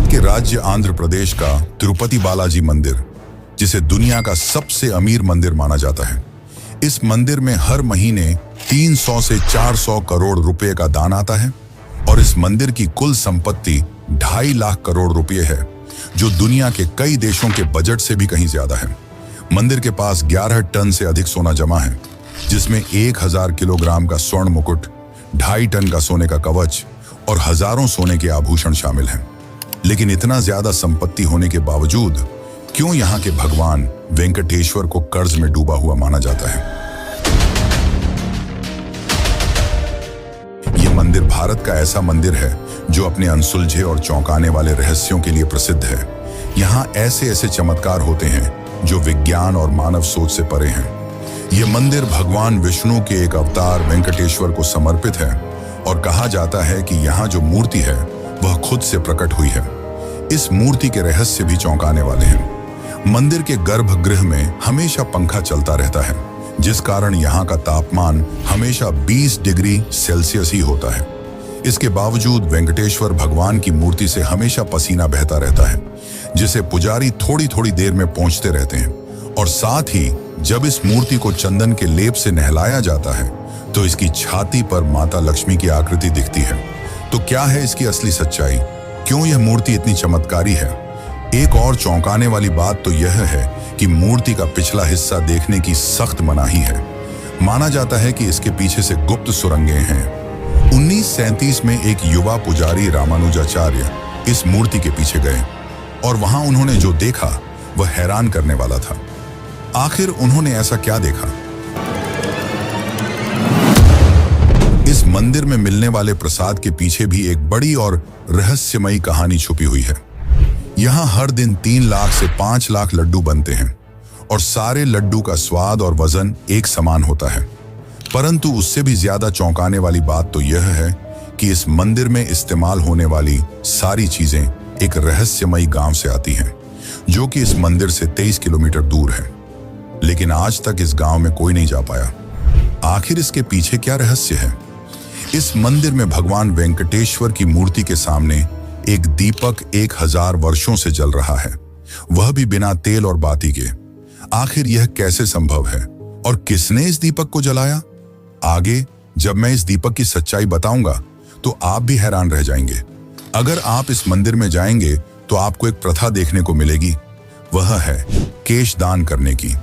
के राज्य आंध्र प्रदेश का तिरुपति बालाजी मंदिर, जिसे दुनिया का सबसे अमीर मंदिर माना जाता है। इस मंदिर में हर महीने 300 से 400 करोड़ रुपए का दान आता है और इस मंदिर की कुल संपत्ति 2.5 लाख करोड़ रुपए है, जो दुनिया के कई देशों के बजट से भी कहीं ज्यादा है। मंदिर के पास 11 टन से अधिक सोना जमा है, जिसमें 1000 किलोग्राम का स्वर्ण मुकुट, 2.5 टन का सोने का कवच और हजारों सोने के आभूषण शामिल हैं। लेकिन इतना ज्यादा संपत्ति होने के बावजूद क्यों यहाँ के भगवान वेंकटेश्वर को कर्ज में डूबा हुआ माना जाता है? यह मंदिर भारत का ऐसा मंदिर है जो अपने अनसुलझे और चौंकाने वाले रहस्यों के लिए प्रसिद्ध है। यहाँ ऐसे ऐसे चमत्कार होते हैं जो विज्ञान और मानव सोच से परे हैं। यह मंदिर भगवान विष्णु के एक अवतार वेंकटेश्वर को समर्पित है और कहा जाता है कि यहाँ जो मूर्ति है वह खुद से प्रकट हुई है। इस मूर्ति के रहस्य भी चौंकाने वाले हैं। मंदिर के गर्भगृह में हमेशा पंखा चलता रहता है, जिस कारण यहाँ का तापमान हमेशा 20 डिग्री सेल्सियस ही होता है। इसके बावजूद वेंकटेश्वर भगवान की मूर्ति से हमेशा पसीना बहता रहता है, जिसे पुजारी थोड़ी थोड़ी देर में पोंछते रहते हैं। और साथ ही जब इस मूर्ति को चंदन के लेप से नहलाया जाता है तो इसकी छाती पर माता लक्ष्मी की आकृति दिखती है। तो क्या है इसकी असली सच्चाई? क्यों यह मूर्ति इतनी चमत्कारी है? एक और चौंकाने वाली बात तो यह है कि मूर्ति का पिछला हिस्सा देखने की सख्त मनाही है। माना जाता है कि इसके पीछे से गुप्त सुरंगें हैं। 1937 में एक युवा पुजारी रामानुजाचार्य इस मूर्ति के पीछे गए और वहां उन्होंने जो देखा वह हैरान करने वाला था। आखिर उन्होंने ऐसा क्या देखा? इस मंदिर में मिलने वाले प्रसाद के पीछे भी एक बड़ी और रहस्यमयी कहानी छुपी हुई है। यहाँ हर दिन 3 लाख से 5 लाख लड्डू बनते हैं और सारे लड्डू का स्वाद और वजन एक समान होता है। परंतु उससे भी ज्यादा चौंकाने वाली बात तो यह है कि इस मंदिर में इस्तेमाल होने वाली सारी चीजें एक रहस्यमयी गांव से आती हैं, जो कि इस मंदिर से 23 किलोमीटर दूर है। लेकिन आज तक इस गांव में कोई नहीं जा पाया। आखिर इसके पीछे क्या रहस्य है? इस मंदिर में भगवान वेंकटेश्वर की मूर्ति के सामने एक दीपक 1000 वर्षों से जल रहा है, वह भी बिना तेल और बाती के। आखिर यह कैसे संभव है और किसने इस दीपक को जलाया? आगे जब मैं इस दीपक की सच्चाई बताऊंगा तो आप भी हैरान रह जाएंगे। अगर आप इस मंदिर में जाएंगे तो आपको एक प्रथा देखने को मिलेगी, वह है केश दान करने की।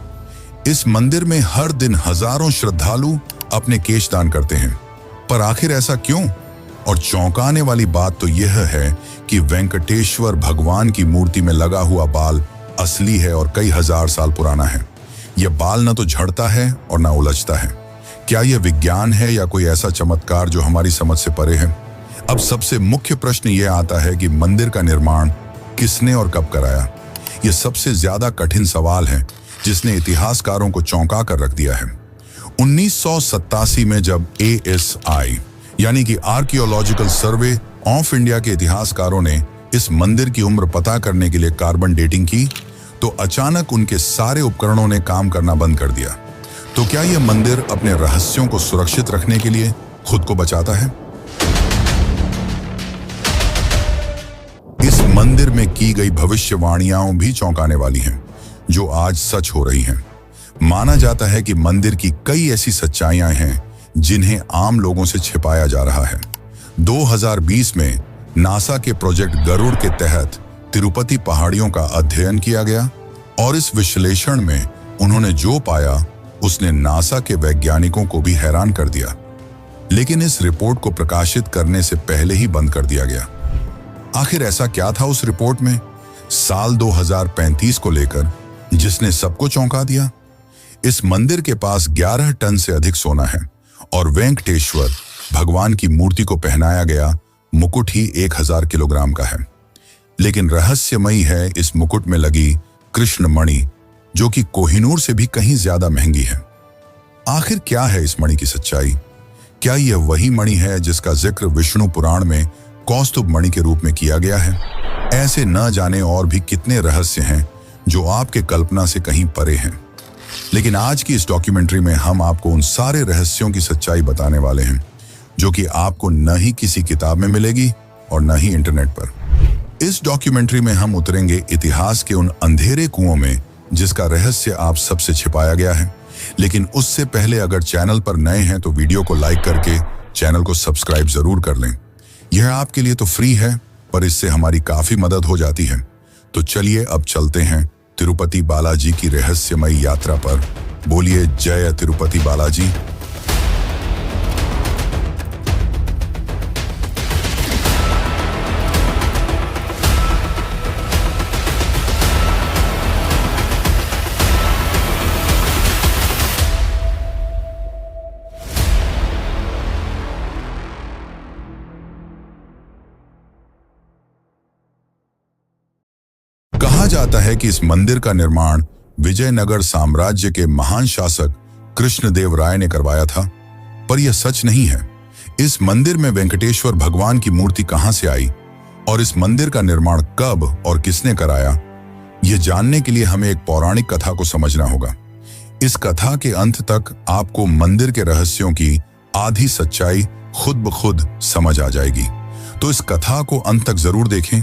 इस मंदिर में हर दिन हजारों श्रद्धालु अपने केश दान करते हैं, पर आखिर ऐसा क्यों? और चौंकाने वाली बात तो यह है कि वेंकटेश्वर भगवान की मूर्ति में लगा हुआ बाल असली है और कई हजार साल पुराना है। यह बाल न तो झड़ता है और न उलझता है। क्या यह विज्ञान है या कोई ऐसा चमत्कार जो हमारी समझ से परे है? अब सबसे मुख्य प्रश्न यह आता है कि मंदिर का निर्माण किसने और कब कराया? यह सबसे ज्यादा कठिन सवाल है जिसने इतिहासकारों को चौंका कर रख दिया है। 1987 में जब ASI यानी कि आर्कियोलॉजिकल सर्वे ऑफ इंडिया के इतिहासकारों ने इस मंदिर की उम्र पता करने के लिए कार्बन डेटिंग की, तो अचानक उनके सारे उपकरणों ने काम करना बंद कर दिया। तो क्या यह मंदिर अपने रहस्यों को सुरक्षित रखने के लिए खुद को बचाता है? इस मंदिर में की गई भविष्यवाणियां भी चौंकाने वाली हैं, जो आज सच हो रही हैं। माना जाता है कि मंदिर की कई ऐसी सच्चाइयां हैं जिन्हें आम लोगों से छिपाया जा रहा है। 2020 में नासा के प्रोजेक्ट गरुड़ के तहत तिरुपति पहाड़ियों का अध्ययन किया गया और इस विश्लेषण में उन्होंने जो पाया उसने नासा के वैज्ञानिकों को भी हैरान कर दिया। लेकिन इस रिपोर्ट को प्रकाशित करने से पहले ही बंद कर दिया गया। आखिर ऐसा क्या था उस रिपोर्ट में साल 2035 को लेकर जिसने सबको चौंका दिया? इस मंदिर के पास 11 टन से अधिक सोना है और वेंकटेश्वर भगवान की मूर्ति को पहनाया गया मुकुट ही 1000 किलोग्राम का है। लेकिन रहस्यमयी है इस मुकुट में लगी कृष्ण मणि, जो कि कोहिनूर से भी कहीं ज्यादा महंगी है। आखिर क्या है इस मणि की सच्चाई? क्या यह वही मणि है जिसका जिक्र विष्णु पुराण में कौस्तुभ मणि के रूप में किया गया है? ऐसे न जाने और भी कितने रहस्य हैं जो आपके कल्पना से कहीं परे हैं। लेकिन आज की इस डॉक्यूमेंट्री में हम आपको उन सारे रहस्यों की सच्चाई बताने वाले हैं जो कि आपको न ही किसी किताब में मिलेगी और न ही इंटरनेट पर। इस डॉक्यूमेंट्री में हम उतरेंगे इतिहास के उन अंधेरे कुओं में जिसका रहस्य आप सबसे छिपाया गया है। लेकिन उससे पहले अगर चैनल पर नए हैं तो वीडियो को लाइक करके चैनल को सब्सक्राइब जरूर कर लें। यह आपके लिए तो फ्री है, पर इससे हमारी काफी मदद हो जाती है। तो चलिए अब चलते हैं तिरुपति बालाजी की रहस्यमयी यात्रा पर। बोलिए जय तिरुपति बालाजी। कहा जाता है कि इस मंदिर का निर्माण विजयनगर साम्राज्य के महान शासक कृष्णदेव राय ने करवाया था, पर यह सच नहीं है। इस मंदिर में वेंकटेश्वर भगवान की मूर्ति कहां से आई और इस मंदिर का निर्माण कब और किसने कराया, यह जानने के लिए हमें एक पौराणिक कथा को समझना होगा। इस कथा के अंत तक आपको मंदिर के रहस्यों की आधी सच्चाई खुद ब खुद समझ आ जाएगी। तो इस कथा को अंत तक जरूर देखें,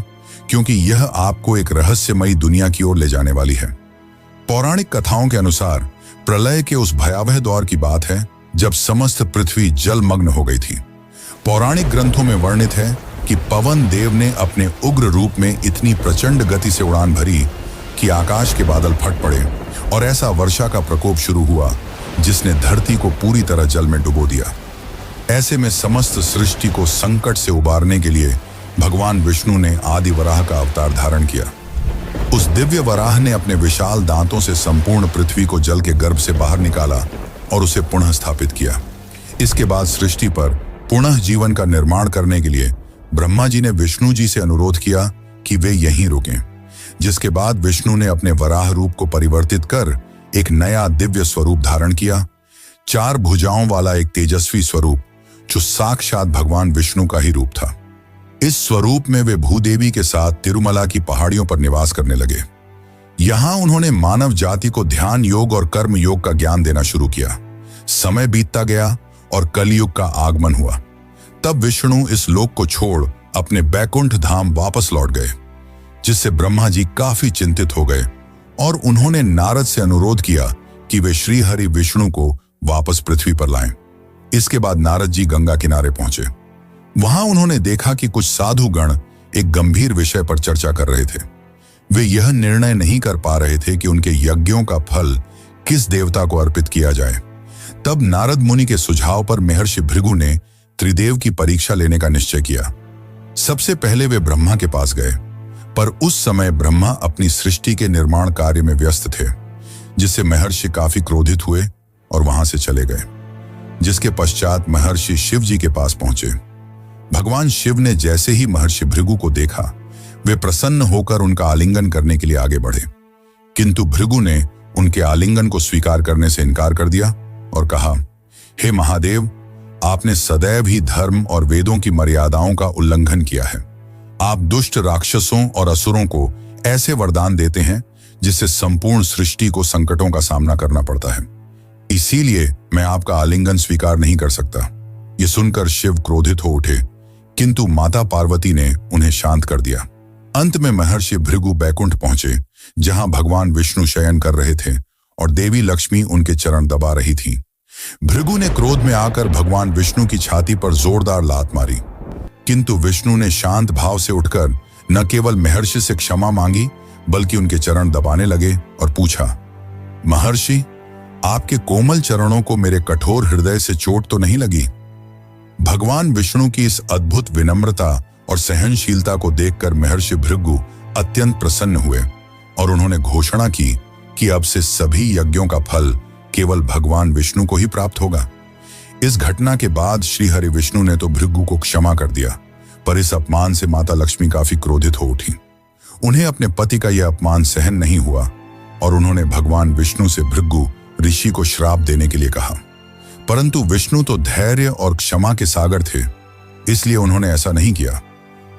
क्योंकि यह आपको एक रहस्यमयी दुनिया की ओर ले जाने वाली है। पौराणिक कथाओं के अनुसार प्रलय के उस भयावह दौर की बात है जब समस्त पृथ्वी जलमग्न हो गई थी। पौराणिक ग्रंथों में वर्णित है कि पवन देव ने अपने उग्र रूप में इतनी प्रचंड गति से उड़ान भरी कि आकाश के बादल फट पड़े और ऐसा वर्षा का प्रकोप शुरू हुआ जिसने धरती को पूरी तरह जल में डुबो दिया। ऐसे में समस्त सृष्टि को संकट से उबारने के लिए भगवान विष्णु ने आदि वराह का अवतार धारण किया। उस दिव्य वराह ने अपने विशाल दांतों से संपूर्ण पृथ्वी को जल के गर्भ से बाहर निकाला और उसे पुनः स्थापित किया। इसके बाद सृष्टि पर पुनः जीवन का निर्माण करने के लिए ब्रह्मा जी ने विष्णु जी से अनुरोध किया कि वे यहीं रुकें, जिसके बाद विष्णु ने अपने वराह रूप को परिवर्तित कर एक नया दिव्य स्वरूप धारण किया। 4 भुजाओं वाला एक तेजस्वी स्वरूप जो साक्षात भगवान विष्णु का ही रूप था। इस स्वरूप में वे भूदेवी के साथ तिरुमला की पहाड़ियों पर निवास करने लगे। यहां उन्होंने मानव जाति को ध्यान योग और कर्म योग का ज्ञान देना शुरू किया। समय बीतता गया और कलयुग का आगमन हुआ। तब विष्णु इस लोक को छोड़ अपने बैकुंठ धाम वापस लौट गए, जिससे ब्रह्मा जी काफी चिंतित हो गए और उन्होंने नारद से अनुरोध किया कि वे श्री हरि विष्णु को वापस पृथ्वी पर लाएं। इसके बाद नारद जी गंगा किनारे पहुंचे। वहां उन्होंने देखा कि कुछ साधु गण एक गंभीर विषय पर चर्चा कर रहे थे। वे यह निर्णय नहीं कर पा रहे थे कि उनके यज्ञों का फल किस देवता को अर्पित किया जाए। तब नारद मुनि के सुझाव पर महर्षि भृगु ने त्रिदेव की परीक्षा लेने का निश्चय किया। सबसे पहले वे ब्रह्मा के पास गए, पर उस समय ब्रह्मा अपनी सृष्टि के निर्माण कार्य में व्यस्त थे, जिससे महर्षि काफी क्रोधित हुए और वहां से चले गए। जिसके पश्चात महर्षि शिव जी के पास पहुंचे। भगवान शिव ने जैसे ही महर्षि भृगु को देखा, वे प्रसन्न होकर उनका आलिंगन करने के लिए आगे बढ़े, किंतु भृगु ने उनके आलिंगन को स्वीकार करने से इनकार कर दिया और कहा, हे महादेव, आपने सदैव ही धर्म और वेदों की मर्यादाओं का उल्लंघन किया है। आप दुष्ट राक्षसों और असुरों को ऐसे वरदान देते हैं जिससे संपूर्ण सृष्टि को संकटों का सामना करना पड़ता है। इसीलिए मैं आपका आलिंगन स्वीकार नहीं कर सकता। ये सुनकर शिव क्रोधित हो उठे, किंतु माता पार्वती ने उन्हें शांत कर दिया। अंत में महर्षि भृगु बैकुंठ पहुंचे, जहां भगवान विष्णु शयन कर रहे थे और देवी लक्ष्मी उनके चरण दबा रही थीं। भृगु ने क्रोध में आकर भगवान विष्णु की छाती पर जोरदार लात मारी, किंतु विष्णु ने शांत भाव से उठकर न केवल महर्षि से क्षमा मांगी, बल्कि उनके चरण दबाने लगे और पूछा, महर्षि, आपके कोमल चरणों को मेरे कठोर हृदय से चोट तो नहीं लगी? भगवान विष्णु की इस अद्भुत विनम्रता और सहनशीलता को देखकर महर्षि भृगु अत्यंत प्रसन्न हुए और उन्होंने घोषणा की कि अब से सभी यज्ञों का फल केवल भगवान विष्णु को ही प्राप्त होगा। इस घटना के बाद श्री हरि विष्णु ने तो भृगु को क्षमा कर दिया, पर इस अपमान से माता लक्ष्मी काफी क्रोधित हो उठी। उन्हें अपने पति का यह अपमान सहन नहीं हुआ और उन्होंने भगवान विष्णु से भृगु ऋषि को श्राप देने के लिए कहा, परंतु विष्णु तो धैर्य और क्षमा के सागर थे, इसलिए उन्होंने ऐसा नहीं किया।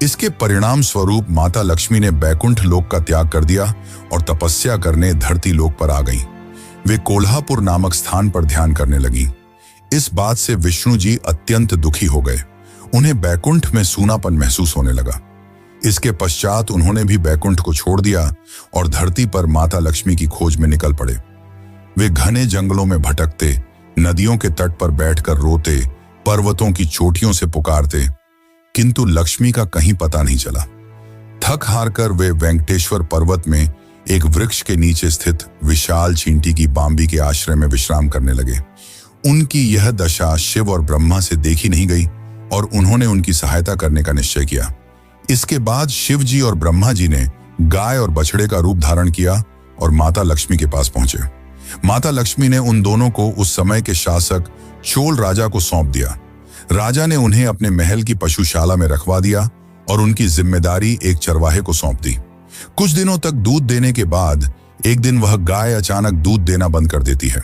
इसके परिणाम स्वरूप माता लक्ष्मी ने बैकुंठ लोक का त्याग कर दिया और तपस्या करने धरती लोक पर आ गईं। वे कोल्हापुर नामक स्थान पर ध्यान करने लगी। इस बात से विष्णु जी अत्यंत दुखी हो गए। उन्हें बैकुंठ में सूनापन महसूस होने लगा। इसके पश्चात उन्होंने भी बैकुंठ को छोड़ दिया और धरती पर माता लक्ष्मी की खोज में निकल पड़े। वे घने जंगलों में भटकते, नदियों के तट पर बैठकर रोते, पर्वतों की चोटियों से पुकारते, किंतु लक्ष्मी का कहीं पता नहीं चला। थक हार कर वे वेंकटेश्वर पर्वत में एक वृक्ष के नीचे स्थित विशाल चींटी की बांबी के आश्रय में विश्राम करने लगे। उनकी यह दशा शिव और ब्रह्मा से देखी नहीं गई और उन्होंने उनकी सहायता करने का निश्चय किया। इसके बाद शिव जी और ब्रह्मा जी ने गाय और बछड़े का रूप धारण किया और माता लक्ष्मी के पास पहुंचे। माता लक्ष्मी ने उन दोनों को उस समय के शासक चोल राजा को सौंप दिया। राजा ने उन्हें अपने महल की पशुशाला में रखवा दिया और उनकी जिम्मेदारी एक चरवाहे को सौंप दी। कुछ दिनों तक दूध देने के बाद एक दिन वह गाय अचानक दूध देना बंद कर देती है।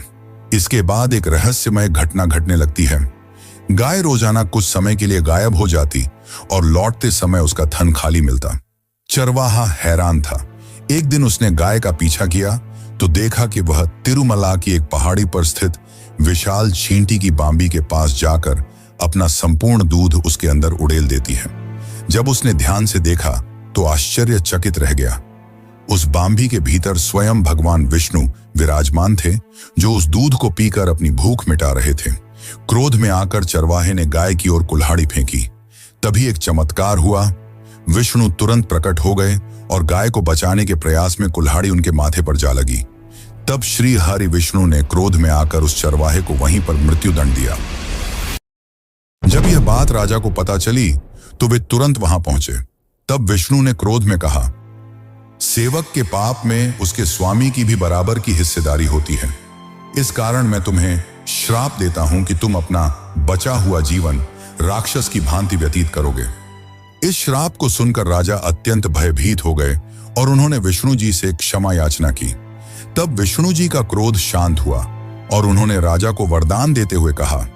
इसके बाद एक रहस्यमय घटना घटने लगती है। गाय रोजाना कुछ समय के लिए गायब हो जाती और लौटते समय उसका थन खाली मिलता। चरवाहा हैरान था। एक दिन उसने गाय का पीछा किया तो देखा कि वह तिरुमला की एक पहाड़ी पर स्थित विशाल चींटी की बांबी के पास जाकर अपना संपूर्ण दूध उसके अंदर उड़ेल देती है। जब उसने ध्यान से देखा तो आश्चर्यचकित रह गया। उस बांबी के भीतर स्वयं भगवान विष्णु विराजमान थे, जो उस दूध को पीकर अपनी भूख मिटा रहे थे। क्रोध में आकर चरवाहे ने गाय की ओर कुल्हाड़ी फेंकी। तभी एक चमत्कार हुआ। विष्णु तुरंत प्रकट हो गए और गाय को बचाने के प्रयास में कुल्हाड़ी उनके माथे पर जा लगी। तब श्री हरि विष्णु ने क्रोध में आकर उस चरवाहे को वहीं पर मृत्युदंड दिया। जब यह बात राजा को पता चली तो वे तुरंत वहां पहुंचे। तब विष्णु ने क्रोध में कहा, सेवक के पाप में उसके स्वामी की भी बराबर की हिस्सेदारी होती है। इस कारण मैं तुम्हें श्राप देता हूं कि तुम अपना बचा हुआ जीवन राक्षस की भांति व्यतीत करोगे। इस श्राप को सुनकर राजा अत्यंत भयभीत हो गए और उन्होंने विष्णु जी से क्षमा याचना की। तब विष्णु जी का क्रोध शांत हुआ और उन्होंने राजा को वरदान देते हुए कहा,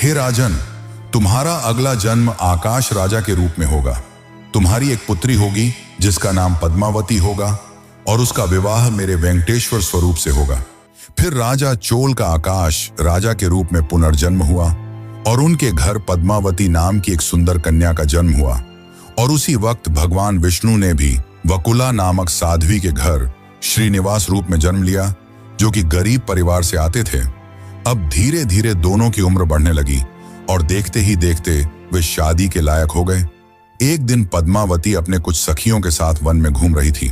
हे राजन, तुम्हारा अगला जन्म आकाश राजा के रूप में होगा। तुम्हारी एक पुत्री होगी जिसका नाम पद्मावती होगा और उसका विवाह मेरे वेंकटेश्वर स्वरूप से होगा। फिर राजा चोल का आकाश राजा के रूप में पुनर्जन्म हुआ और उनके घर पद्मावती नाम की एक सुंदर कन्या का जन्म हुआ। और उसी वक्त भगवान विष्णु ने भी वकुला नामक साध्वी के घर श्रीनिवास रूप में जन्म लिया, जो कि गरीब परिवार से आते थे। अब धीरे धीरे दोनों की उम्र बढ़ने लगी और देखते ही देखते वे शादी के लायक हो गए। एक दिन पद्मावती अपने कुछ सखियों के साथ वन में घूम रही थी।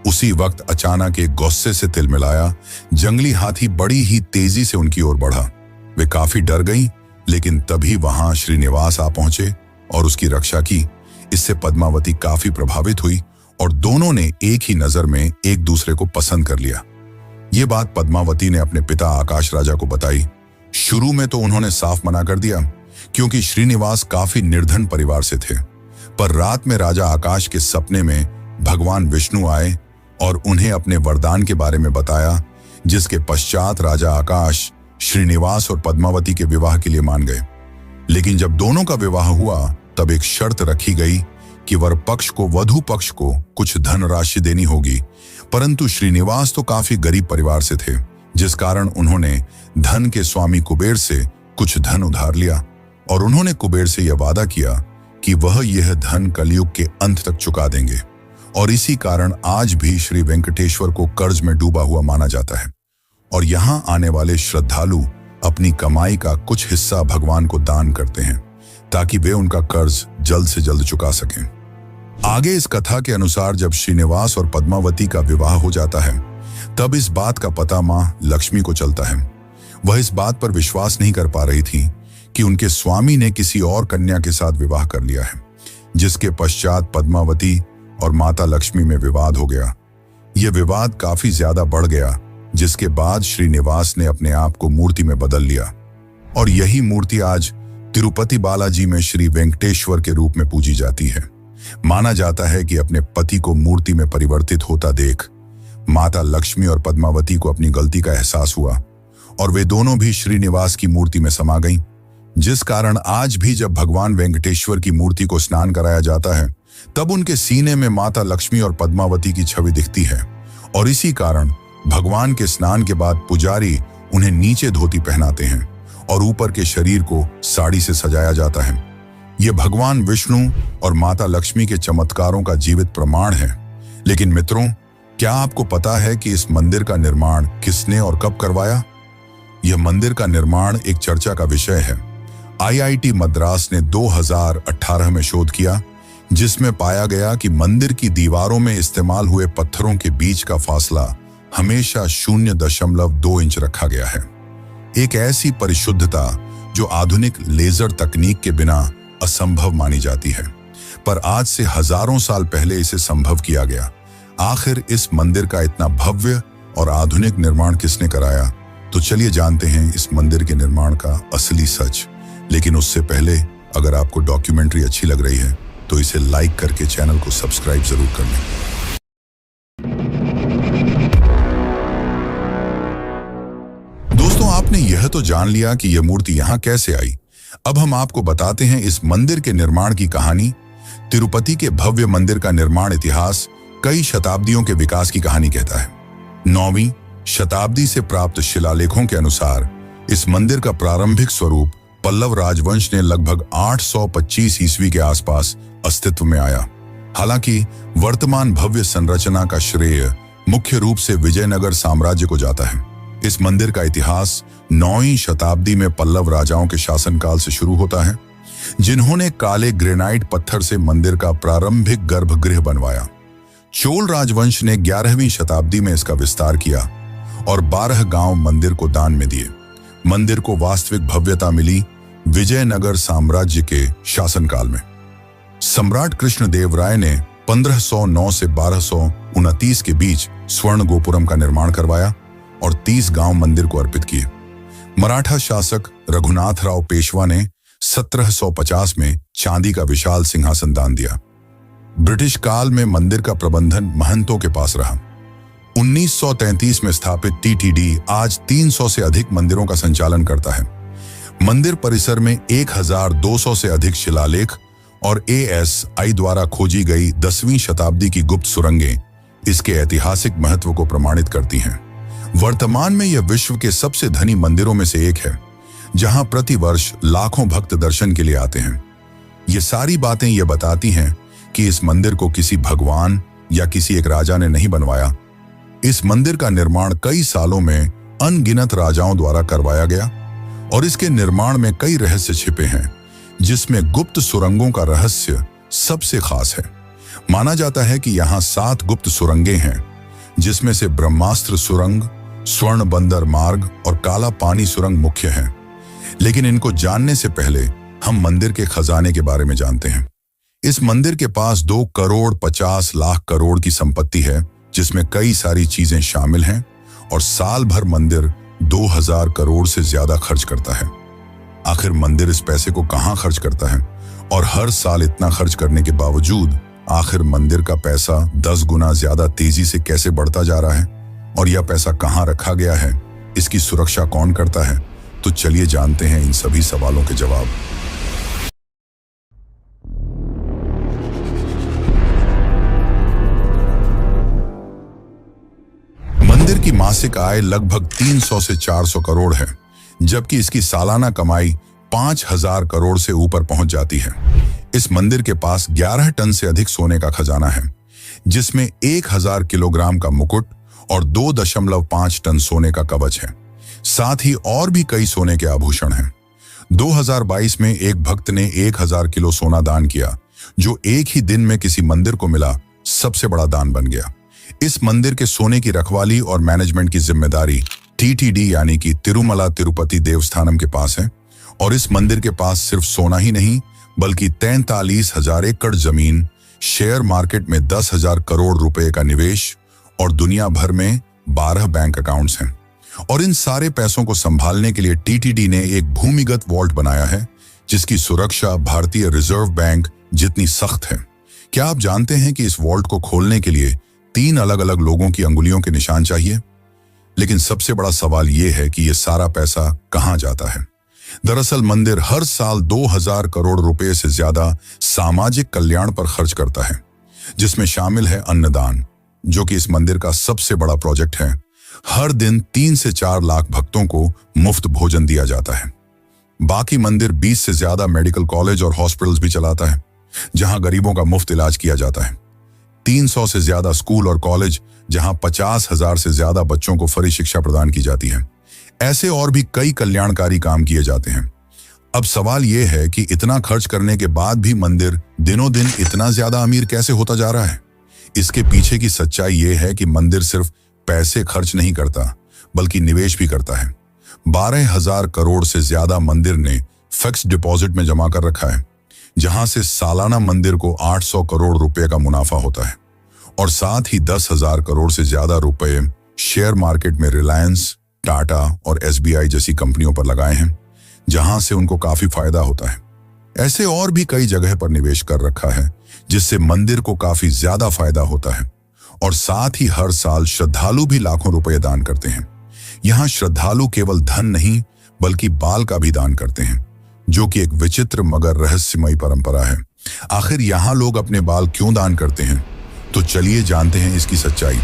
उसी वक्त अचानक एक गुस्से से तिलमिलाया जंगली हाथी बड़ी ही तेजी से उनकी ओर बढ़ा। वे काफी डर गईं, लेकिन तभी वहां श्रीनिवास आ पहुंचे और उसकी रक्षा की। इससे पद्मावती काफी प्रभावित हुई और दोनों ने एक ही नजर में एक दूसरे को पसंद कर लिया। ये बात पद्मावती ने अपने पिता आकाश राजा को बताई। शुरू में तो उन्होंने साफ मना कर दिया, क्योंकि श्रीनिवास काफी निर्धन परिवार से थे। पर रात में राजा आकाश के सपने में भगवान विष्णु आए और उन्हें अपने वरदान के बारे में बताया, जिसके पश्चात राजा आकाश श्रीनिवास और पद्मावती के विवाह के लिए मान गए। लेकिन जब दोनों का विवाह हुआ तब एक शर्त रखी गई कि वर पक्ष को वधु पक्ष को कुछ धनराशि देनी होगी। परंतु श्रीनिवास तो काफी गरीब परिवार से थे, जिस कारण उन्होंने धन के स्वामी कुबेर से कुछ धन उधार लिया और उन्होंने कुबेर से यह वादा किया कि वह यह धन कलयुग के अंत तक चुका देंगे। और इसी कारण आज भी श्री वेंकटेश्वर को कर्ज में डूबा हुआ माना जाता है और यहाँ आने वाले श्रद्धालु अपनी कमाई का कुछ हिस्सा भगवान को दान करते हैं, ताकि वे उनका कर्ज जल्द से जल्द चुका सकें। आगे इस कथा के अनुसार जब श्रीनिवास और पद्मावती का विवाह हो जाता है, तब इस बात का पता मां लक्ष्मी को चलता है। वह इस बात पर विश्वास नहीं कर पा रही थी कि उनके स्वामी ने किसी और कन्या के साथ विवाह कर लिया है, जिसके पश्चात पद्मावती और माता लक्ष्मी में विवाद हो गया। यह विवाद काफी ज्यादा बढ़ गया, जिसके बाद श्रीनिवास ने अपने आप को मूर्ति में बदल लिया और यही मूर्ति आज तिरुपति बालाजी में श्री वेंकटेश्वर के रूप में पूजी जाती है। माना जाता है कि अपने पति को मूर्ति में परिवर्तित होता देख माता लक्ष्मी और पद्मावती को अपनी गलती का एहसास हुआ और वे दोनों भी श्रीनिवास की मूर्ति में समा गईं, जिस कारण आज भी जब भगवान वेंकटेश्वर की मूर्ति को स्नान कराया जाता है, तब उनके सीने में माता लक्ष्मी और पद्मावती की छवि दिखती है। और इसी कारण भगवान के स्नान के बाद पुजारी उन्हें नीचे धोती पहनाते हैं और ऊपर के शरीर को साड़ी से सजाया जाता है। ये भगवान विष्णु और माता लक्ष्मी के चमत्कारों का जीवित प्रमाण है। लेकिन मित्रों, क्या आपको पता है कि इस मंदिर का निर्माण किसने और कब करवाया? यह मंदिर का निर्माण एक चर्चा का विषय है। आईआईटी मद्रास ने 2018 में शोध किया, जिसमें पाया गया कि मंदिर की दीवारों में इस्तेमाल हुए पत्थरों के बीच का फासला हमेशा 0.2 इंच रखा गया है। एक ऐसी परिशुद्धता जो आधुनिक लेजर तकनीक के बिना असंभव मानी जाती है, पर आज से हजारों साल पहले इसे संभव किया गया। आखिर इस मंदिर का इतना भव्य और आधुनिक निर्माण किसने कराया? तो चलिए जानते हैं इस मंदिर के निर्माण का असली सच। लेकिन उससे पहले, अगर आपको डॉक्यूमेंट्री अच्छी लग रही है तो इसे लाइक करके चैनल को सब्सक्राइब जरूर कर लें। दोस्तों, आपने यह तो जान लिया कि यह मूर्ति यहां कैसे आई। अब हम आपको बताते हैं इस मंदिर के निर्माण की कहानी। तिरुपति के भव्य मंदिर का निर्माण इतिहास कई शताब्दियों के विकास की कहानी कहता है। 9वीं शताब्दी से प्राप्त शिलालेखों के अनुसार इस मंदिर का प्रारंभिक स्वरूप पल्लव राजवंश ने लगभग 825 ईस्वी के आसपास अस्तित्व में आया। हालांकि वर्तमान भव्य संरचना का श्रेय मुख्य रूप से विजयनगर साम्राज्य को जाता है। इस मंदिर का इतिहास 9वीं शताब्दी में पल्लव राजाओं के शासनकाल से शुरू होता है, जिन्होंने काले ग्रेनाइट पत्थर से मंदिर का प्रारंभिक गर्भगृह बनवाया। चोल राजवंश ने 11वीं शताब्दी में इसका विस्तार किया और 12 गांव मंदिर को दान में दिए। मंदिर को वास्तविक भव्यता मिली विजयनगर साम्राज्य के शासनकाल में। सम्राट कृष्णदेव राय ने 1509 से 1229 के बीच स्वर्ण गोपुरम का निर्माण करवाया और 30 गांव मंदिर को अर्पित किए। मराठा शासक रघुनाथराव पेशवा ने 1750 में चांदी का विशाल सिंहासन दान दिया। ब्रिटिश काल में मंदिर का प्रबंधन महंतों के पास रहा। 1933 में स्थापित टीटीडी आज 300 से अधिक मंदिरों का संचालन करता है। मंदिर परिसर में 1200 से अधिक शिलालेख और ASI द्वारा खोजी गई 10वीं शताब्दी की गुप्त सुरंगें इसके ऐतिहासिक महत्व को प्रमाणित करती हैं। वर्तमान में यह विश्व के सबसे धनी मंदिरों में से एक है, जहां प्रति वर्ष लाखों भक्त दर्शन के लिए आते हैं। ये सारी बातें ये बताती हैं कि इस मंदिर को किसी भगवान या किसी एक राजा ने नहीं बनवाया। इस मंदिर का निर्माण कई सालों में अनगिनत राजाओं द्वारा करवाया गया और इसके निर्माण में कई रहस्य छिपे हैं, जिसमें गुप्त सुरंगों का रहस्य सबसे खास है। माना जाता है कि यहाँ 7 गुप्त सुरंगें हैं, जिसमें से ब्रह्मास्त्र सुरंग, स्वर्ण बंदर मार्ग और काला पानी सुरंग मुख्य हैं। लेकिन इनको जानने से पहले हम मंदिर के खजाने के बारे में जानते हैं। इस मंदिर के पास 2 करोड़ 50 लाख करोड़ की संपत्ति है, जिसमें कई सारी चीजें शामिल हैं और साल भर मंदिर 2000 करोड़ से ज्यादा खर्च करता है। आखिर मंदिर इस पैसे को कहां खर्च करता है और हर साल इतना खर्च करने के बावजूद आखिर मंदिर का पैसा 10 गुना ज्यादा तेजी से कैसे बढ़ता जा रहा है और यह पैसा कहां रखा गया है, इसकी सुरक्षा कौन करता है? तो चलिए जानते हैं इन सभी सवालों के जवाब। मंदिर की मासिक आय लगभग 300 से 400 करोड़ है, जबकि इसकी सालाना कमाई 5000 करोड़ से ऊपर पहुंच जाती है। इस मंदिर के पास 11 टन से अधिक सोने का खजाना है, जिसमें 1000 किलोग्राम का मुकुट और 2.5 टन सोने का कवच है। साथ ही और भी कई सोने के आभूषण हैं। 2022 में एक भक्त ने 1000 किलो सोना दान किया, जो एक ही दिन में किसी मंदिर को मिला सबसे बड़ा दान बन गया। इस मंदिर के सोने की रखवाली और मैनेजमेंट की जिम्मेदारी टीटीडी यानी कि तिरुमला तिरुपति देवस्थानम के पास है और इस मंदिर के पास सिर्फ सोना ही नहीं बल्कि 43,000 एकड़ जमीन, शेयर मार्केट में 10,000 करोड़ रुपए का निवेश और दुनिया भर में 12 बैंक अकाउंट्स हैं। और इन सारे पैसों को संभालने के लिए टीटीडी ने एक भूमिगत वॉल्ट बनाया है, जिसकी सुरक्षा भारतीय रिजर्व बैंक जितनी सख्त है। क्या आप जानते हैं कि इस वॉल्ट को खोलने के लिए 3 अलग अलग लोगों की अंगुलियों के निशान चाहिए? लेकिन सबसे बड़ा सवाल यह है कि यह सारा पैसा कहां जाता है। दरअसल मंदिर हर साल 2000 करोड़ रुपए से ज्यादा सामाजिक कल्याण पर खर्च करता है, जिसमें शामिल है अन्नदान, जो कि इस मंदिर का सबसे बड़ा प्रोजेक्ट है। हर दिन 3 से 4 लाख भक्तों को मुफ्त भोजन दिया जाता है। बाकी मंदिर 20 से ज्यादा मेडिकल कॉलेज और हॉस्पिटल्स भी चलाता है, जहां गरीबों का मुफ्त इलाज किया जाता है। 300 से ज्यादा स्कूल और कॉलेज, जहां 50,000 से ज्यादा बच्चों को फ्री शिक्षा प्रदान की जाती है। ऐसे और भी कई कल्याणकारी काम किए जाते हैं। अब सवाल यह है कि इतना खर्च करने के बाद भी मंदिर दिनों दिन इतना ज्यादा अमीर कैसे होता जा रहा है। इसके पीछे की सच्चाई यह है कि मंदिर सिर्फ पैसे खर्च नहीं करता, बल्कि निवेश भी करता है। 12,000 करोड़ से ज्यादा मंदिर ने फिक्स्ड डिपॉजिट में जमा कर रखा है, जहां से सालाना मंदिर को 800 करोड़ रुपए का मुनाफा होता है। और साथ ही 10,000 करोड़ से ज्यादा रुपए शेयर मार्केट में रिलायंस, टाटा और SBI जैसी कंपनियों पर लगाए हैं, जहां से उनको काफी फायदा होता है। ऐसे और भी कई जगह पर निवेश कर रखा है, जिससे मंदिर को काफी ज्यादा फायदा होता है। और साथ ही हर साल श्रद्धालु भी लाखों रुपए दान करते हैं। यहाँ श्रद्धालु केवल धन नहीं, बल्कि बाल का भी दान करते हैं, जो कि एक विचित्र मगर रहस्यमयी परंपरा है। आखिर यहाँ लोग अपने बाल क्यों दान करते हैं? तो चलिए जानते हैं इसकी सच्चाई।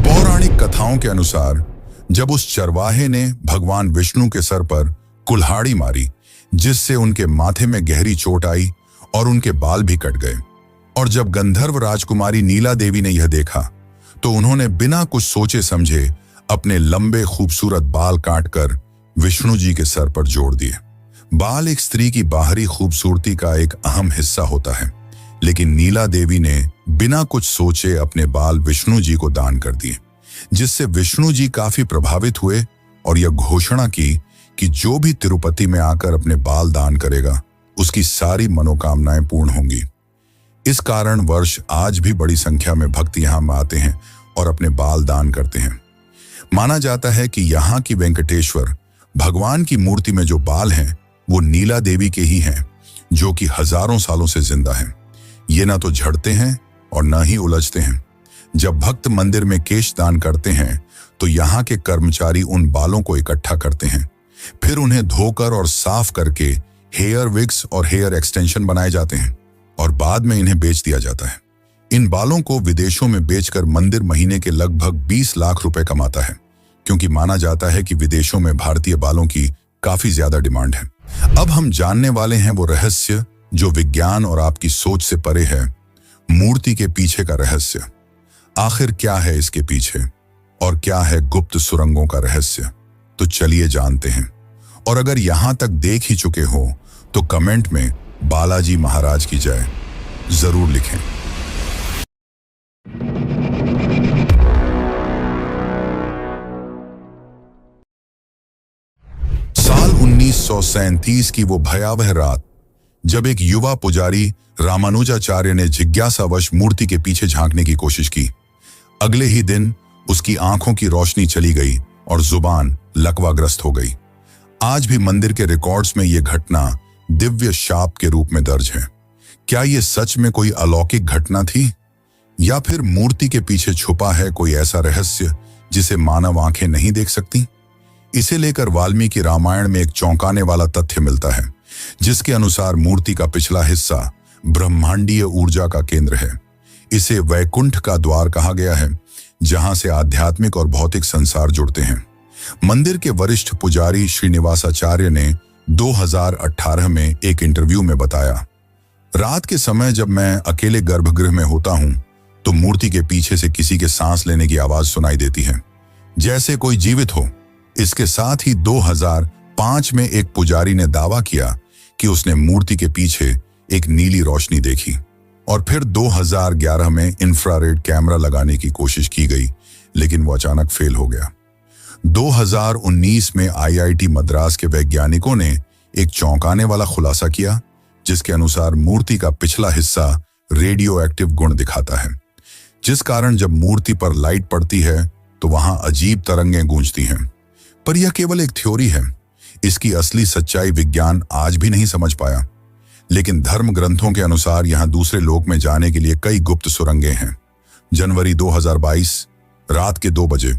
पौराणिक कथाओं के अनुसार जब उस चरवाहे ने भगवान विष्णु के सर पर कुल्हाड़ी मारी, जिससे उनके माथे में गहरी चोट आई और उनके बाल भी कट गए, और जब गंधर्व राजकुमारी नीला देवी ने यह देखा, तो उन्होंने बिना कुछ सोचे समझे अपने लंबे खूबसूरत बाल काटकर विष्णु जी के सर पर जोड़ दिए। बाल एक स्त्री की बाहरी खूबसूरती का एक अहम हिस्सा होता है, लेकिन नीला देवी ने बिना कुछ सोचे अपने बाल विष्णु जी को दान कर दिए, जिससे विष्णु जी काफी प्रभावित हुए और यह घोषणा की कि जो भी तिरुपति में आकर अपने बाल दान करेगा, उसकी सारी मनोकामनाएं पूर्ण होंगी। इस कारण वर्ष आज भी बड़ी संख्या में भक्त यहां आते हैं और अपने बाल दान करते हैं। माना जाता है कि यहाँ की वेंकटेश्वर भगवान की मूर्ति में जो बाल हैं, वो नीला देवी के ही हैं, जो कि हजारों सालों से जिंदा हैं। ये ना तो झड़ते हैं और न ही उलझते हैं। जब भक्त मंदिर में केश दान करते हैं, तो यहाँ के कर्मचारी उन बालों को इकट्ठा करते हैं, फिर उन्हें धोकर और साफ करके हेयर विग्स और हेयर एक्सटेंशन बनाए जाते हैं और बाद में इन्हें बेच दिया जाता है। इन बालों को विदेशों में बेचकर मंदिर महीने के लगभग 20 लाख रुपए कमाता है, क्योंकि माना जाता है कि विदेशों में भारतीय बालों की काफी ज्यादा डिमांड है। अब हम जानने वाले हैं वो रहस्य जो विज्ञान और आपकी सोच से परे है, मूर्ति के पीछे का रहस्य। आखिर क्या है इसके पीछे, और क्या है गुप्त सुरंगों का रहस्य? तो चलिए जानते हैं। और अगर यहां तक देख ही चुके हो, तो कमेंट में बालाजी महाराज की जय जरूर लिखें। साल 1937 की वो भयावह रात, जब एक युवा पुजारी रामानुजाचार्य ने जिज्ञासावश मूर्ति के पीछे झांकने की कोशिश की। अगले ही दिन उसकी आंखों की रोशनी चली गई और जुबान लकवाग्रस्त हो गई। आज भी मंदिर के रिकॉर्ड्स में यह घटना दिव्य शाप के रूप में दर्ज है। क्या यह सच में कोई अलौकिक घटना थी, या फिर मूर्ति के पीछे छुपा है कोई ऐसा रहस्य जिसे मानव आंखें नहीं देख सकती? इसे लेकर वाल्मीकि रामायण में एक चौंकाने वाला तथ्य मिलता है, जिसके अनुसार मूर्ति का पिछला हिस्सा ब्रह्मांडीय ऊर्जा का केंद्र है। इसे वैकुंठ का द्वार कहा गया है, जहां से आध्यात्मिक और भौतिक संसार जुड़ते हैं। मंदिर के वरिष्ठ पुजारी श्रीनिवासाचार्य ने 2018 में एक इंटरव्यू में बताया, रात के समय जब मैं अकेले गर्भगृह में होता हूं, तो मूर्ति के पीछे से किसी के सांस लेने की आवाज सुनाई देती है, जैसे कोई जीवित हो। इसके साथ ही 2005 में एक पुजारी ने दावा किया कि उसने मूर्ति के पीछे एक नीली रोशनी देखी। और फिर 2011 में इंफ्रारेड कैमरा लगाने की कोशिश की गई, लेकिन वो अचानक फेल हो गया। 2019 में IIT मद्रास के वैज्ञानिकों ने एक चौंकाने वाला खुलासा किया, जिसके अनुसार मूर्ति का पिछला हिस्सा रेडियो एक्टिव गुण दिखाता है, जिस कारण जब मूर्ति पर लाइट पड़ती है तो वहां अजीब तरंगें गूंजती हैं। पर यह केवल एक थ्योरी है। इसकी असली सच्चाई विज्ञान आज भी नहीं समझ पाया। लेकिन धर्म ग्रंथों के अनुसार यहां दूसरे लोक में जाने के लिए कई गुप्त सुरंगें हैं। जनवरी 2022 रात के 2 बजे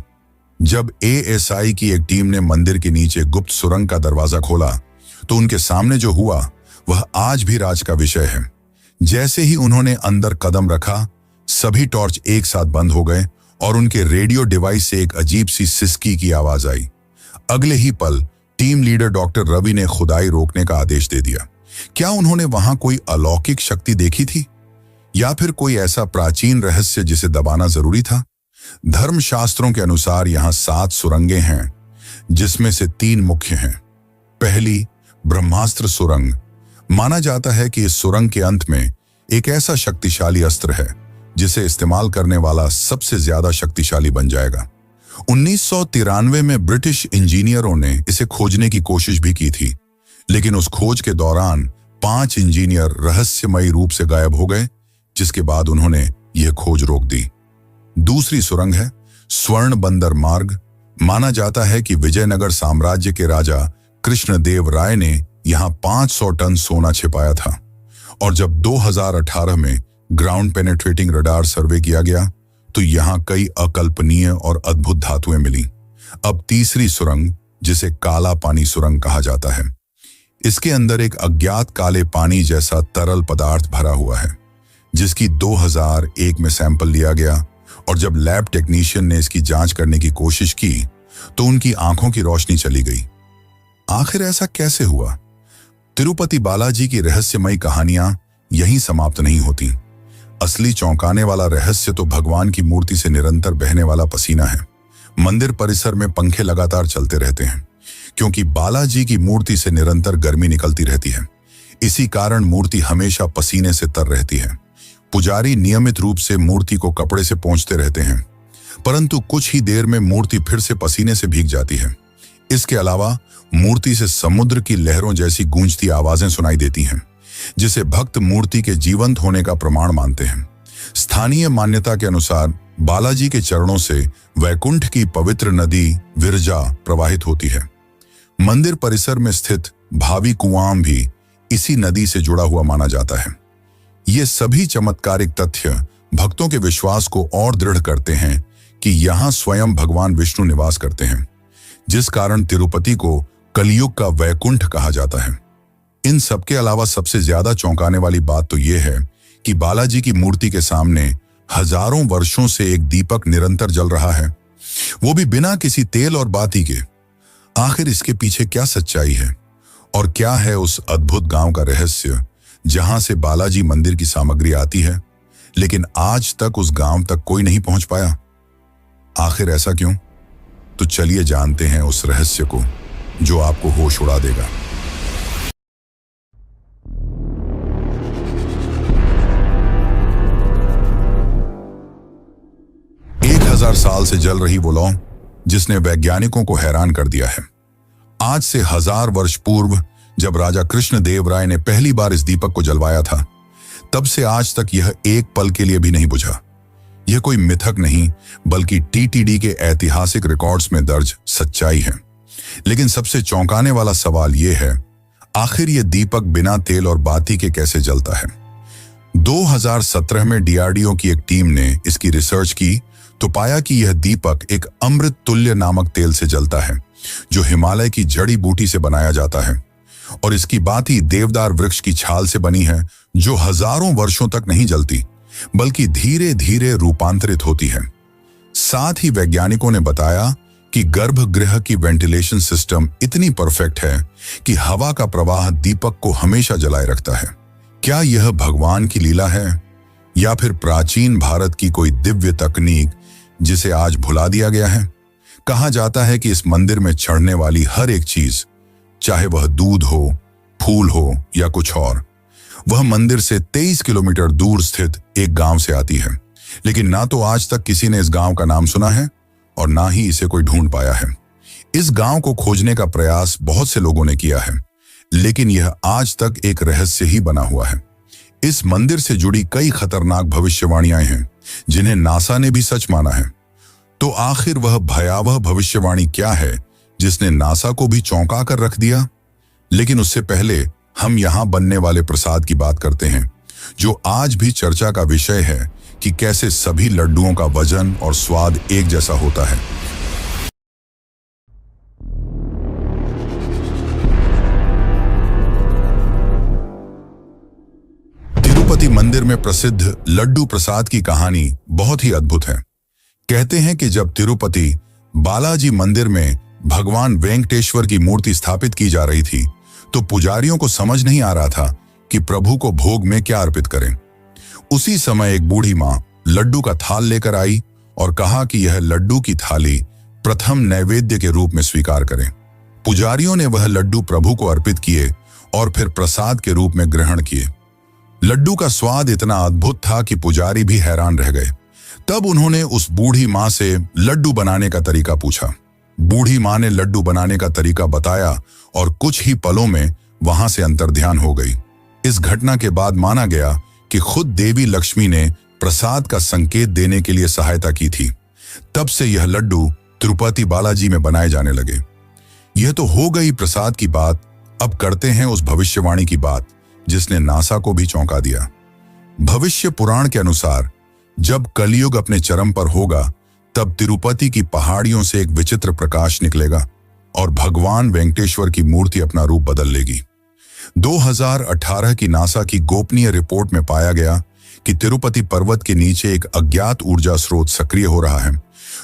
जब ASI की एक टीम ने मंदिर के नीचे गुप्त सुरंग का दरवाजा खोला, तो उनके सामने जो हुआ वह आज भी राज का विषय है। जैसे ही उन्होंने अंदर कदम रखा, सभी टॉर्च एक साथ बंद हो गए और उनके रेडियो डिवाइस से एक अजीब सी सिसकी की आवाज आई। अगले ही पल टीम लीडर डॉक्टर रवि ने खुदाई रोकने का आदेश दे दिया। क्या उन्होंने वहां कोई अलौकिक शक्ति देखी थी या फिर कोई ऐसा प्राचीन रहस्य जिसे दबाना जरूरी था? धर्मशास्त्रों के अनुसार यहां 7 सुरंगें हैं, जिसमें से 3 मुख्य हैं। पहली, ब्रह्मास्त्र सुरंग। माना जाता है कि इस सुरंग के अंत में एक ऐसा शक्तिशाली अस्त्र है जिसे इस्तेमाल करने वाला सबसे ज्यादा शक्तिशाली बन जाएगा। 1993 में ब्रिटिश इंजीनियरों ने इसे खोजने की कोशिश भी की थी, लेकिन उस खोज के दौरान 5 इंजीनियर रहस्यमयी रूप से गायब हो गए, जिसके बाद उन्होंने यह खोज रोक दी। दूसरी सुरंग है स्वर्ण बंदर मार्ग। माना जाता है कि विजयनगर साम्राज्य के राजा कृष्णदेव राय ने यहां 500 टन सोना छिपाया था, और जब 2018 में ग्राउंड पेनेट्रेटिंग रडार सर्वे किया गया तो यहां कई अकल्पनीय और अद्भुत धातुएं मिली। अब तीसरी सुरंग, जिसे काला पानी सुरंग कहा जाता है, इसके अंदर एक अज्ञात काले पानी जैसा तरल पदार्थ भरा हुआ है, जिसकी 2001 में सैंपल लिया गया, और जब लैब टेक्नीशियन ने इसकी जांच करने की कोशिश की तो उनकी आंखों की रोशनी चली गई। आखिर ऐसा कैसे हुआ? तिरुपति बालाजी की रहस्यमयी कहानियां यहीं समाप्त नहीं होती। असली चौंकाने वाला रहस्य तो भगवान की मूर्ति से निरंतर बहने वाला पसीना है। मंदिर परिसर में पंखे लगातार चलते रहते हैं, क्योंकि बालाजी की मूर्ति से निरंतर गर्मी निकलती रहती है। इसी कारण मूर्ति हमेशा पसीने से तर रहती है। पुजारी नियमित रूप से मूर्ति को कपड़े से पोंछते रहते हैं, परंतु कुछ ही देर में मूर्ति फिर से पसीने से भीग जाती है। इसके अलावा मूर्ति से समुद्र की लहरों जैसी गूंजती आवाजें सुनाई देती हैं, जिसे भक्त मूर्ति के जीवंत होने का प्रमाण मानते हैं। स्थानीय मान्यता के अनुसार बालाजी के चरणों से वैकुंठ की पवित्र नदी विरजा प्रवाहित होती है। मंदिर परिसर में स्थित भावी कुआं भी इसी नदी से जुड़ा हुआ माना जाता है। ये सभी चमत्कारिक तथ्य भक्तों के विश्वास को और दृढ़ करते हैं कि यहाँ स्वयं भगवान विष्णु निवास करते हैं, जिस कारण तिरुपति को कलयुग का वैकुंठ कहा जाता है। इन सबके अलावा सबसे ज्यादा चौंकाने वाली बात तो यह है कि बालाजी की मूर्ति के सामने हजारों वर्षों से एक दीपक निरंतर जल रहा है, वो भी बिना किसी तेल और बाती के। आखिर इसके पीछे क्या सच्चाई है, और क्या है उस अद्भुत गांव का रहस्य जहां से बालाजी मंदिर की सामग्री आती है, लेकिन आज तक उस गांव तक कोई नहीं पहुंच पाया? आखिर ऐसा क्यों? तो चलिए जानते हैं उस रहस्य को जो आपको होश उड़ा देगा। 1000 साल से जल रही वो लौ जिसने वैज्ञानिकों को हैरान कर दिया है। आज से 1000 वर्ष पूर्व जब राजा कृष्णदेव राय ने पहली बार इस दीपक को जलवाया था, तब से आज तक यह एक पल के लिए भी नहीं बुझा। यह कोई मिथक नहीं, बल्कि टीटीडी के ऐतिहासिक रिकॉर्ड्स में दर्ज सच्चाई है। लेकिन सबसे चौंकाने वाला सवाल यह है, आखिर यह दीपक बिना तेल और बाती के कैसे जलता है? 2017 में डीआरडीओ की एक टीम ने इसकी रिसर्च की तो पाया कि यह दीपक एक अमृत तुल्य नामक तेल से जलता है, जो हिमालय की जड़ी बूटी से बनाया जाता है, और इसकी बाती देवदार वृक्ष की छाल से बनी है, जो हजारों वर्षों तक नहीं जलती बल्कि धीरे धीरे रूपांतरित होती है। साथ ही वैज्ञानिकों ने बताया कि गर्भगृह की वेंटिलेशन सिस्टम इतनी परफेक्ट है कि हवा का प्रवाह दीपक को हमेशा जलाए रखता है। क्या यह भगवान की लीला है या फिर प्राचीन भारत की कोई दिव्य तकनीक जिसे आज भुला दिया गया है? कहा जाता है कि इस मंदिर में चढ़ने वाली हर एक चीज, चाहे वह दूध हो, फूल हो या कुछ और, वह मंदिर से 23 किलोमीटर दूर स्थित एक गांव से आती है। लेकिन ना तो आज तक किसी ने इस गांव का नाम सुना है और ना ही इसे कोई ढूंढ पाया है। इस गांव को खोजने का प्रयास बहुत से लोगों ने किया है, लेकिन यह आज तक एक रहस्य ही बना हुआ है। इस मंदिर से जुड़ी कई खतरनाक भविष्यवाणियां हैं जिन्हें नासा ने भी सच माना है। तो आखिर वह भयावह भविष्यवाणी क्या है जिसने नासा को भी चौंका कर रख दिया? लेकिन उससे पहले हम यहां बनने वाले प्रसाद की बात करते हैं, जो आज भी चर्चा का विषय है कि कैसे सभी लड्डुओं का वजन और स्वाद एक जैसा होता है। तिरुपति मंदिर में प्रसिद्ध लड्डू प्रसाद की कहानी बहुत ही अद्भुत है। कहते हैं कि जब तिरुपति बालाजी मंदिर में भगवान वेंकटेश्वर की मूर्ति स्थापित की जा रही थी, तो पुजारियों को समझ नहीं आ रहा था कि प्रभु को भोग में क्या अर्पित करें। उसी समय एक बूढ़ी मां लड्डू का थाल लेकर आई और कहा कि यह लड्डू की थाली प्रथम नैवेद्य के रूप में स्वीकार करें। पुजारियों ने वह लड्डू प्रभु को अर्पित किए और फिर प्रसाद के रूप में ग्रहण किए। लड्डू का स्वाद इतना अद्भुत था कि पुजारी भी हैरान रह गए। तब उन्होंने उस बूढ़ी मां से लड्डू बनाने का तरीका पूछा। बूढ़ी मां ने लड्डू बनाने का तरीका बताया और कुछ ही पलों में वहां से अंतर्ध्यान हो गई। इस घटना के बाद माना गया कि खुद देवी लक्ष्मी ने प्रसाद का संकेत देने के लिए सहायता की थी। तब से यह लड्डू तिरुपति बालाजी में बनाए जाने लगे। यह तो हो गई प्रसाद की बात। अब करते हैं उस भविष्यवाणी की बात जिसने नासा को भी चौंका दिया। भविष्य पुराण के अनुसार जब कलयुग अपने चरम पर होगा, तब तिरुपति की पहाड़ियों से एक विचित्र प्रकाश निकलेगा और भगवान वेंकटेश्वर की मूर्ति अपना रूप बदल लेगी। 2018 की नासा की गोपनीय रिपोर्ट में पाया गया कि तिरुपति पर्वत के नीचे एक अज्ञात ऊर्जा स्रोत सक्रिय हो रहा है,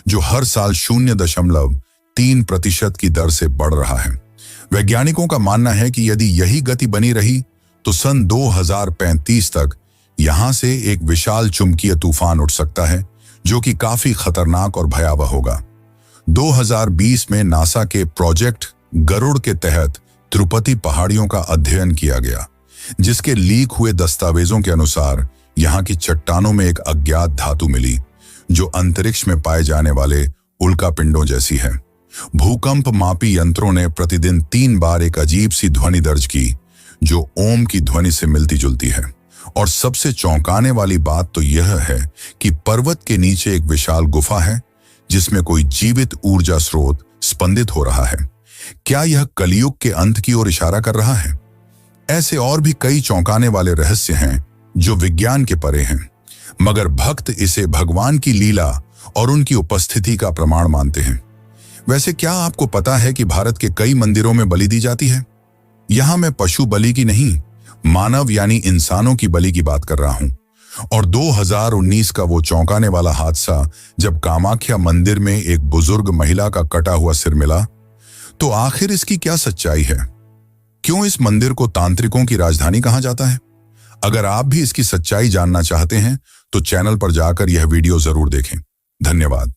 जो हर साल 0.3% की दर से बढ़ रहा है। वैज्ञानिकों का मानना है कि यदि यही गति बनी रही तो सन 2035 तक यहां से एक विशाल चुंबकीय तूफान उठ सकता है, जो कि काफी खतरनाक और भयावह होगा। 2020 में नासा के प्रोजेक्ट गरुड़ के तहत तिरुपति पहाड़ियों का अध्ययन किया गया, जिसके लीक हुए दस्तावेजों के अनुसार यहां की चट्टानों में एक अज्ञात धातु मिली, जो अंतरिक्ष में पाए जाने वाले उल्कापिंडों जैसी है। भूकंप मापी यंत्रों ने प्रतिदिन 3 बार एक अजीब सी ध्वनि दर्ज की, जो ओम की ध्वनि से मिलती जुलती है। और सबसे चौंकाने वाली बात तो यह है कि पर्वत के नीचे एक विशाल गुफा है, जिसमें कोई जीवित ऊर्जा स्रोत स्पंदित हो रहा है। क्या यह कलयुग के अंत की ओर इशारा कर रहा है? ऐसे और भी कई चौंकाने वाले रहस्य हैं जो विज्ञान के परे हैं, मगर भक्त इसे भगवान की लीला और उनकी उपस्थिति का प्रमाण मानते हैं। वैसे क्या आपको पता है कि भारत के कई मंदिरों में बलि दी जाती है? यहां मैं पशु बलि की नहीं, मानव यानी इंसानों की बलि की बात कर रहा हूं। और 2019 का वो चौंकाने वाला हादसा, जब कामाख्या मंदिर में एक बुजुर्ग महिला का कटा हुआ सिर मिला, तो आखिर इसकी क्या सच्चाई है? क्यों इस मंदिर को तांत्रिकों की राजधानी कहा जाता है? अगर आप भी इसकी सच्चाई जानना चाहते हैं तो चैनल पर जाकर यह वीडियो जरूर देखें। धन्यवाद।